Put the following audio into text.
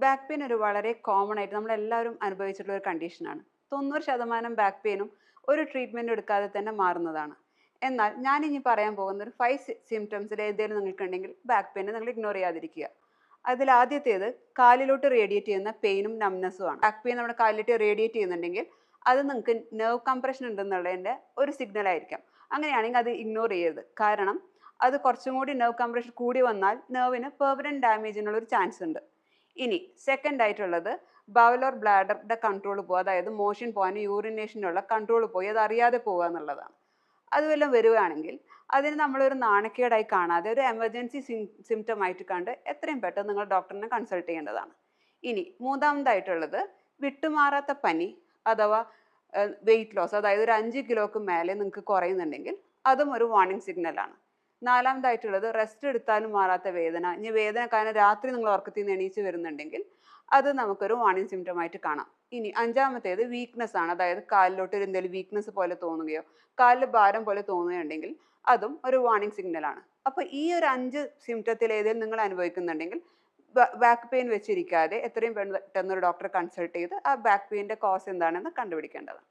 Back pain ഒരു വളരെ common ആയിട്ട് നമ്മളെല്ലാവരും അനുഭവിച്ചിട്ടുള്ള ഒരു കണ്ടീഷനാണ്. 90% ബാക്ക് പെയിനും ഒരു ട്രീറ്റ്മെൻറ്റും എടുക്കാതെ തന്നെ മാറുന്നതാണ്. എന്നാൽ ഞാനിനി പറയാൻ പോകുന്ന ഒരു 5 സിംപ്റ്റംസിൽ ഏതെങ്കിലും നിങ്ങൾക്കുണ്ടെങ്കിൽ ബാക്ക് പെയിൻ നിങ്ങൾ ഇഗ്നോർ ചെയ്യാതിരിക്കുക. അതിൽ ആദ്യത്തേത് കാലിലോട്ട് റേഡിയേറ്റ് ചെയ്യുന്ന പെയിനും നംനെസ്സും ആണ്. ബാക്ക് പെയിൻ നമ്മുടെ കാലിലോട്ട് റേഡിയേറ്റ് ചെയ്യുന്നുണ്ടെങ്കിൽ അത് നിങ്ങൾക്ക് നെർവ് കംപ്രഷൻ ഉണ്ടെന്നുള്ളതിൻ്റെ ഒരു സിഗ്നൽ ആയിരിക്കാം. അങ്ങനെയാണെങ്കിൽ അത് ഇഗ്നോർ ചെയ്യരുത്. കാരണം അത് കുറച്ചും കൂടി നെർവ് കംപ്രഷൻ കൂടി വന്നാൽ നെർവിന് പെർമനൻറ്റ് ഡാമേജിനുള്ള ഒരു ചാൻസ് ഉണ്ട്. ഇനി സെക്കൻഡ് ആയിട്ടുള്ളത് ബവൽ ഓർ ബ്ലാഡറുടെ കൺട്രോൾ പോകുക, അതായത് മോഷൻ പോകാനും യൂറിനേഷനുള്ള കൺട്രോൾ പോയി അത് അറിയാതെ പോകുക എന്നുള്ളതാണ്. അത് വല്ലതും വരികയാണെങ്കിൽ അതിന് നമ്മളൊരു നാണക്കേടായി കാണാതെ ഒരു എമർജൻസി സിംറ്റം ആയിട്ട് കണ്ട് എത്രയും പെട്ടെന്ന് നിങ്ങൾ ഡോക്ടറിനെ കൺസൾട്ട് ചെയ്യേണ്ടതാണ്. ഇനി മൂന്നാമതായിട്ടുള്ളത് വിട്ടുമാറാത്ത പനി അഥവാ വെയിറ്റ് ലോസ്, അതായത് ഒരു 5 കിലോക്ക് മേലെ നിങ്ങൾക്ക് കുറയുന്നുണ്ടെങ്കിൽ അതും ഒരു വാർണിംഗ് സിഗ്നലാണ്. നാലാമതായിട്ടുള്ളത് റെസ്റ്റ് എടുത്താലും മാറാത്ത വേദന. ഇനി വേദന കാരണം രാത്രി നിങ്ങൾ ഉറക്കത്തിൽ നിന്ന് എണീച്ച് വരുന്നുണ്ടെങ്കിൽ അത് നമുക്കൊരു വാർണിംഗ് സിംറ്റം ആയിട്ട് കാണാം. ഇനി അഞ്ചാമത്തേത് വീക്ക്നെസ് ആണ്, അതായത് കാലിലോട്ട് ഒരു എന്തെങ്കിലും വീക്ക്നെസ് പോലെ തോന്നുകയോ കാലിൽ ഭാരം പോലെ തോന്നുകയുണ്ടെങ്കിൽ അതും ഒരു വാർണിംഗ് സിഗ്നലാണ്. അപ്പോൾ ഈ ഒരു 5 സിംറ്റത്തിൽ ഏതെങ്കിലും നിങ്ങൾ അനുഭവിക്കുന്നുണ്ടെങ്കിൽ ബാക്ക് പെയിൻ വെച്ചിരിക്കാതെ എത്രയും പെട്ടെന്ന് ഒരു ഡോക്ടറെ കൺസൾട്ട് ചെയ്ത് ആ ബാക്ക് പെയിൻ്റെ കോസ് എന്താണെന്ന് കണ്ടുപിടിക്കേണ്ടതാണ്.